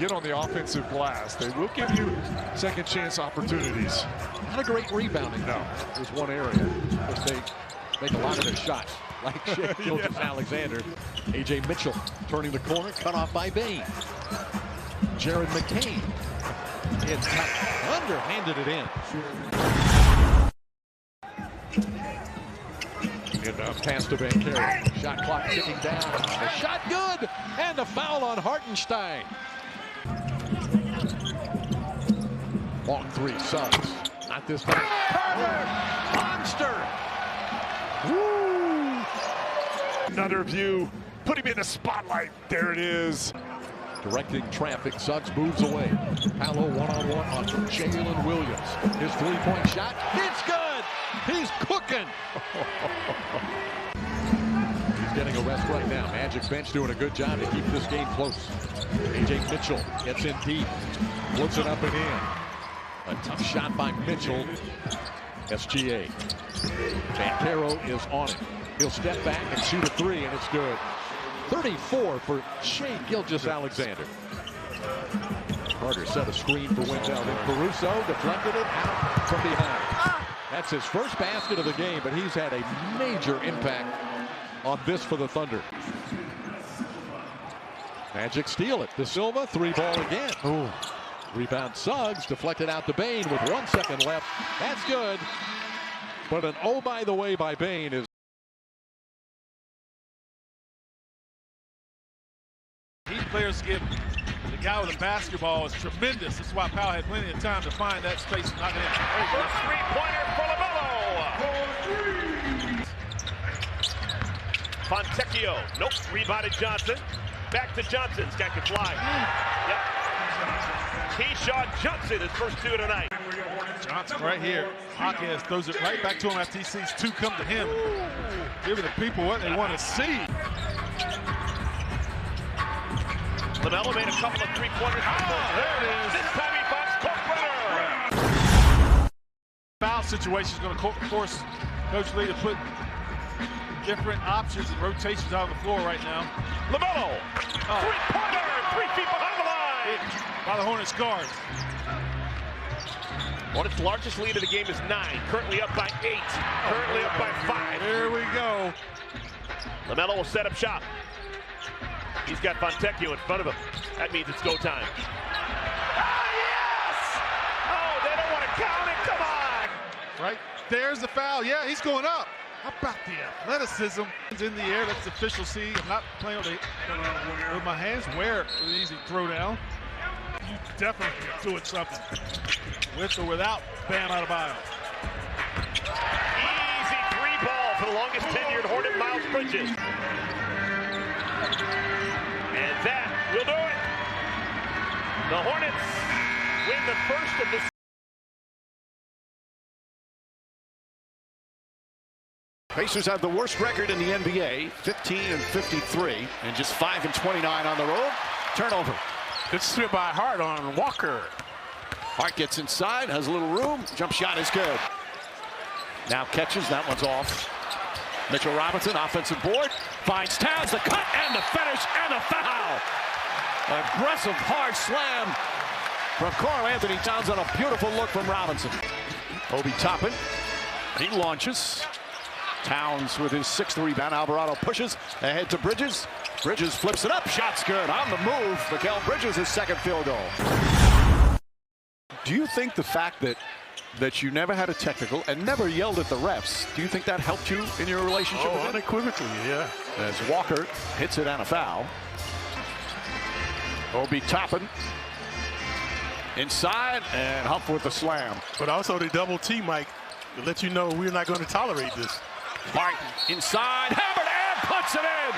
Get on the offensive glass. They will give you second chance opportunities. Not a great rebounding. No. There's one area, but they make a lot of their shots. Like Shea Gilgeous-Alexander. A.J. Mitchell turning the corner, cut off by Bane. Jared McCain in tight, underhanded it in. Pass to Van Carey. Shot clock ticking down. The shot good, and the foul on Hartenstein. Long three, Suggs. Not this time. Carter! Monster! Woo! Another view. Put him in the spotlight. There it is. Directing traffic, Suggs moves away. Paolo one-on-one on Jalen Williams. His three-point shot, it's good! He's cooking! He's getting a rest right now. Magic bench doing a good job to keep this game close. A.J. Mitchell gets in deep, puts it up and in. A tough shot by Mitchell. SGA. Banchero is on it. He'll step back and shoot a three, and it's good. 34 for Shea Gilgeous-Alexander. Carter set a screen for Wendell. Then Caruso deflected it out from behind. That's his first basket of the game, but he's had a major impact on this for the Thunder. Magic steal it. De Silva, three ball again. Ooh. Rebound Suggs, deflected out to Bane with 1 second left. That's good. But an oh by the way by Bane is. These players give the guy with the basketball is tremendous. That's why Powell had plenty of time to find that space and knock it in. First three-pointer for LaMelo. Fontecchio. Nope. Rebounded Johnson. Back to Johnson. This guy can fly. Yep. Keyshawn Johnson, his first two tonight. Johnson right here. Hawkins throws it right back to him after he sees two come to him. Giving the people what they want to see. LaMelo made a couple of three-pointers. There it is. This time he finds Cook. Foul situation is going to force Coach Lee to put different options and rotations out on the floor right now. LaMelo, three-pointer, 3 feet behind the line. By the Hornets guards. Hornets' largest lead of the game is 9. Currently up by 8. Currently up by 5. There we go. LaMelo will set up shop. He's got Fontecchio in front of him. That means it's go time. Oh, yes! Oh, they don't want to count it. Come on! Right there's the foul. Yeah, he's going up. How about the athleticism? It's in the air. That's the official see. I'm not playing with my hands. Where an easy throw down. You definitely doing something. With or without Bam Adebayo. Easy three ball for the longest tenured Hornet, Miles Bridges. And that will do it. The Hornets win the first of the Pacers have the worst record in the NBA, 15-53, and just 5-29 on the road. Turnover. Good strip by Hart on Walker. Hart gets inside, has a little room. Jump shot is good. Now catches, that one's off. Mitchell Robinson, offensive board, finds Towns, the cut and the finish and the foul. Aggressive hard slam from Karl Anthony Towns on a beautiful look from Robinson. Obi Toppin, he launches. Towns with his 6th rebound. Alvarado pushes ahead to Bridges. Bridges flips it up. Shot's good. On the move. Mikal Bridges, his 2nd field goal. Do you think the fact that you never had a technical and never yelled at the refs, do you think that helped you in your relationship with him? Unequivocally, yeah. As Walker hits it on a foul. Obi Toppin inside, and Huff with the slam. But also the double T, Mike, to let you know we're not going to tolerate this. Hart inside, hammered and puts it in.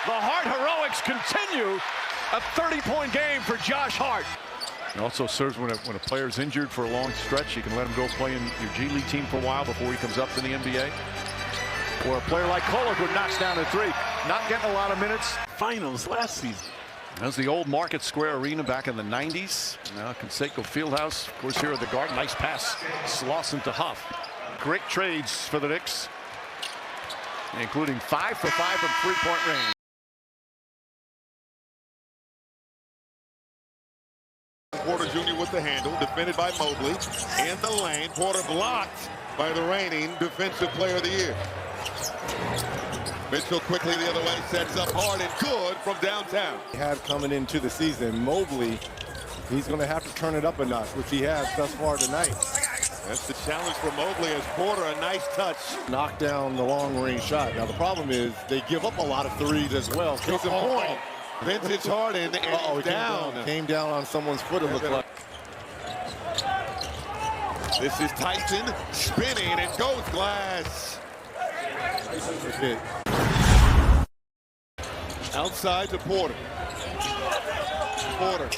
The Hart heroics continue. A 30-point game for Josh Hart. It also serves when a player's injured for a long stretch. You can let him go play in your G League team for a while before he comes up to the NBA. Or a player like Kohler knocks down a three. Not getting a lot of minutes. Finals last season. That was the old Market Square Arena back in the 90s. Now Conseco Fieldhouse, of course, here at the Garden. Nice pass, Slauson to Huff. Great trades for the Knicks, including 5 for 5 from 3-point range. Porter Jr. with the handle, defended by Mobley. In the lane, Porter blocked by the reigning Defensive Player of the Year. Mitchell quickly the other way, sets up hard and good from downtown. Have coming into the season, Mobley, he's going to have to turn it up a notch, which he has thus far tonight. That's the challenge for Mobley as Porter, a nice touch. Knock down the long-range shot. Now, the problem is they give up a lot of threes as well. Case in point. Vintage Harden and down. Came down on someone's foot, it looked like. This is Tyson spinning and goes glass. Outside to Porter. Porter,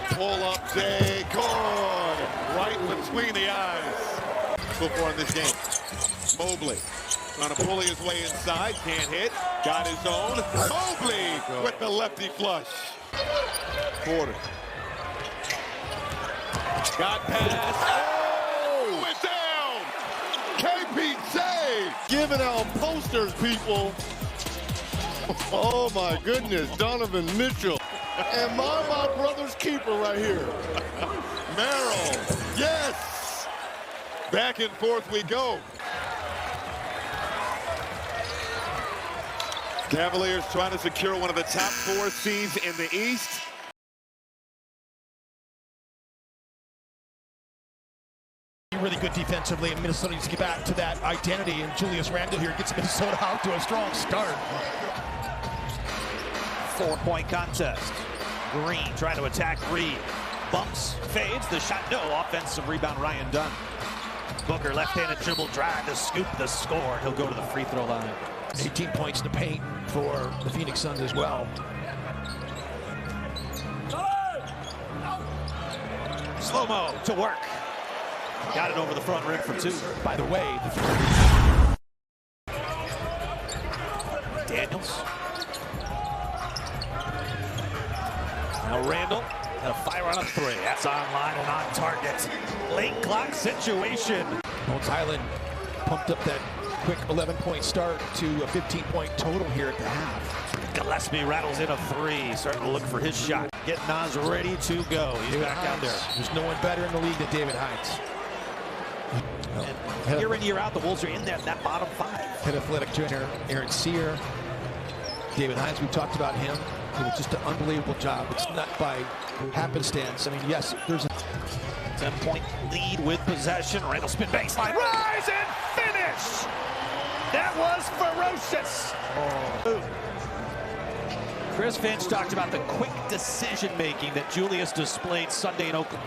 pull up, Jay, good. Right between the eyes. So far in this game. Mobley trying to bully his way inside, can't hit. Got his own. Mobley with the lefty flush. Porter. Got past. Oh, it's down. KPJ Giving out posters, people. Oh my goodness, Donovan Mitchell. And my brother's keeper right here. Merrill, yes! Back and forth we go. Cavaliers trying to secure one of the top 4 seeds in the East. Really good defensively, and Minnesota needs to get back to that identity, and Julius Randle here gets Minnesota out to a strong start. 4-point contest. Green trying to attack Reed. Bumps, fades, the shot, no. Offensive rebound, Ryan Dunn. Booker, left-handed dribble drive to scoop the score. He'll go to the free throw line. 18 points to paint for the Phoenix Suns as well. Slow-mo to work. Got it over the front rim for 2. By the way, Daniels. Now Randall, and a fire on a 3. That's online and on target. Late clock situation. Bones Highland pumped up that quick 11-point start to a 15-point total here at the half. Gillespie rattles in a 3, starting to look for his shot. Getting Nas ready to go. He's back out there. There's no one better in the league than David Hines. And year in, year out, the Wolves are in that bottom 5. Head athletic trainer Aaron Sear. David Hines, we talked about him. It was just an unbelievable job. It's not by happenstance. I mean, yes, there's a 10-point lead with possession. Randall spin baseline. Rise and finish! That was ferocious. Chris Finch talked about the quick decision-making that Julius displayed Sunday in Oakland.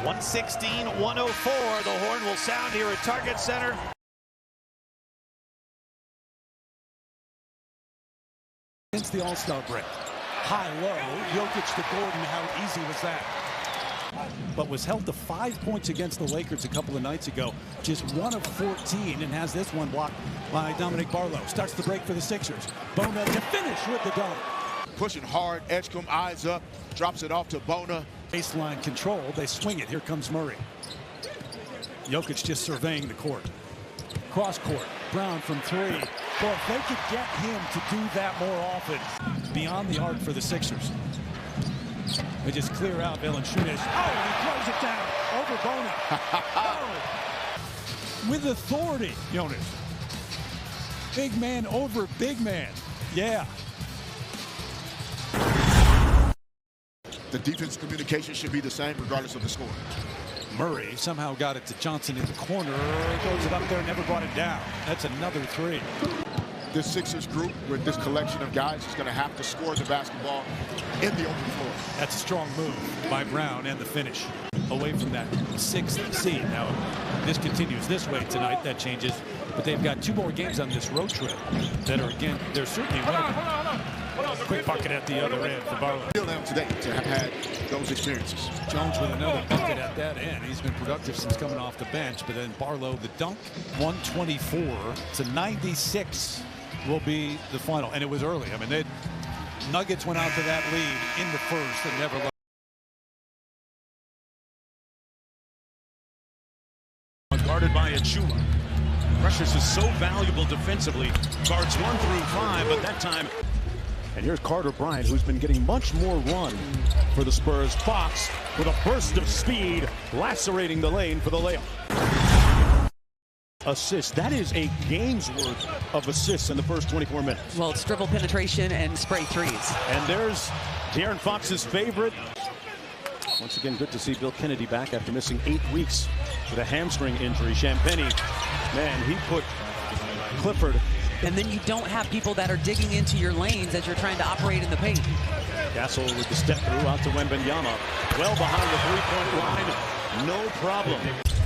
116-104. The horn will sound here at Target Center. Since the All-Star break. High-low, Jokic to Gordon, how easy was that? But was held to 5 points against the Lakers a couple of nights ago. Just 1 of 14 and has this one blocked by Dominic Barlow. Starts the break for the Sixers. Bona to finish with the dunk. Pushing hard, Edgecombe eyes up, drops it off to Bona. Baseline control, they swing it. Here comes Murray. Jokic just surveying the court. Cross court, Brown from 3. Boy, if they could get him to do that more often, beyond the arc for the Sixers. They just clear out Valanciunas. Oh, he throws it down over Bona. Oh. With authority, Jonas. Big man over big man. Yeah. The defense communication should be the same regardless of the score. Murray somehow got it to Johnson in the corner. Goes it up there, never brought it down. That's another 3. This Sixers group with this collection of guys is going to have to score the basketball in the open floor. That's a strong move by Brown and the finish. Away from that 6th seed. Now, this continues this way tonight. That changes. But they've got 2 more games on this road trip that are, again, they're certainly winning. Quick bucket at the other end for Barlow. Feel them today to have had those experiences. Jones with another bucket at that end. He's been productive since coming off the bench. But then Barlow, the dunk, 124 to 96 will be the final. And it was early. I mean, Nuggets went out to that lead in the first and never left. Guarded by Achula. Precious is so valuable defensively. Guards 1 through 5, but that time And here's Carter Bryant, who's been getting much more run for the Spurs. Fox with a burst of speed, lacerating the lane for the layup. Assist. That is a game's worth of assists in the first 24 minutes. Well, it's dribble penetration and spray threes. And there's De'Aaron Fox's favorite. Once again, good to see Bill Kennedy back after missing 8 weeks with a hamstring injury. Champagnie, man, he put Clifford. And then you don't have people that are digging into your lanes as you're trying to operate in the paint. Castle with the step through out to Wembanyama. Well behind the three-point line. No problem.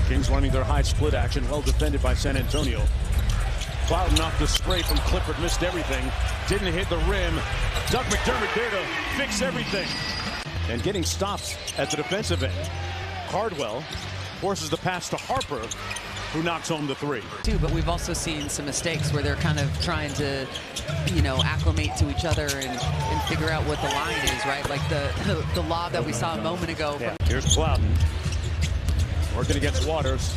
Kings running their high split action. Well defended by San Antonio. Clouden off the spray from Clifford. Missed everything. Didn't hit the rim. Doug McDermott there to fix everything. And getting stops at the defensive end. Cardwell forces the pass to Harper, who knocks home the three. But we've also seen some mistakes where they're kind of trying to, acclimate to each other and figure out what the line is, right? Like the lob that we saw a moment ago. Yeah. Here's Clouden. Working against Waters.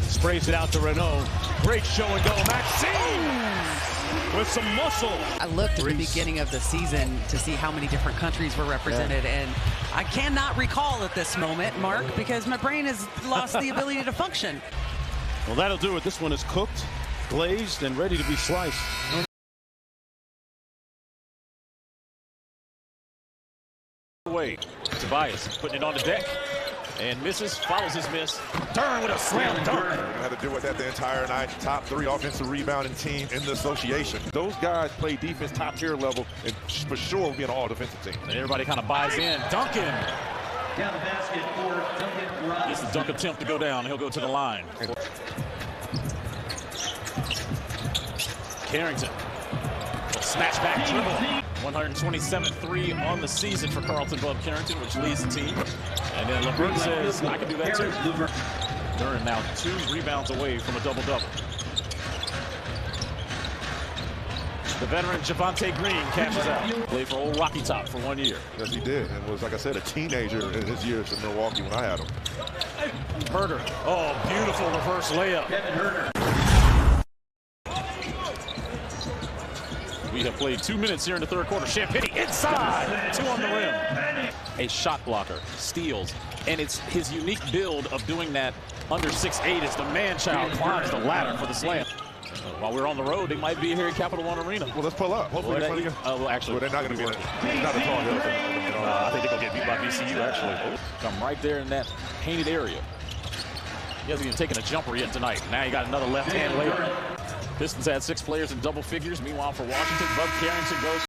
Sprays it out to Renault. Great show and go. Maxime with some muscle. I looked at the beginning of the season to see how many different countries were represented, and I cannot recall at this moment, Mark, because my brain has lost the ability to function. Well, that'll do it. This one is cooked, glazed, and ready to be sliced. Away. Tobias putting it on the deck and misses, follows his miss. Turn with a slam dunk. We're going to have to deal with that the entire night. Top 3 offensive rebounding team in the association. Those guys play defense top tier level, and for sure we'll be an all defensive team. And everybody kind of buys in. Duncan. Down the basket for Duncan Robinson. Gets the dunk attempt to go down. He'll go to the line. Carrington. Snatch back dribble. 127-3 on the season for Carlton Bub Carrington, which leads the team. And then LeBron says, I can do that too. Duran now 2 rebounds away from a double-double. The veteran Javonte Green cashes out. Played for old Rocky Top for 1 year. Yes, he did. And was, like I said, a teenager in his years in Milwaukee when I had him. Herder. Oh, beautiful reverse layup. Kevin Herder. We have played 2 minutes here in the third quarter. Champagnie inside. 2 on the rim. A shot blocker. Steals. And it's his unique build of doing that under 6'8" as the man-child climbs the ladder for the slam. While we're on the road, they might be here at Capital One Arena. Well, let's pull up. Hopefully, actually, they're not going to be. Not a tall hill. I think they're going to get beat by VCU, actually. Come right there in that painted area. He hasn't even taken a jumper yet tonight. Now you got another left-hand layup. Pistons had 6 players in double figures. Meanwhile, for Washington, Bub Carrington goes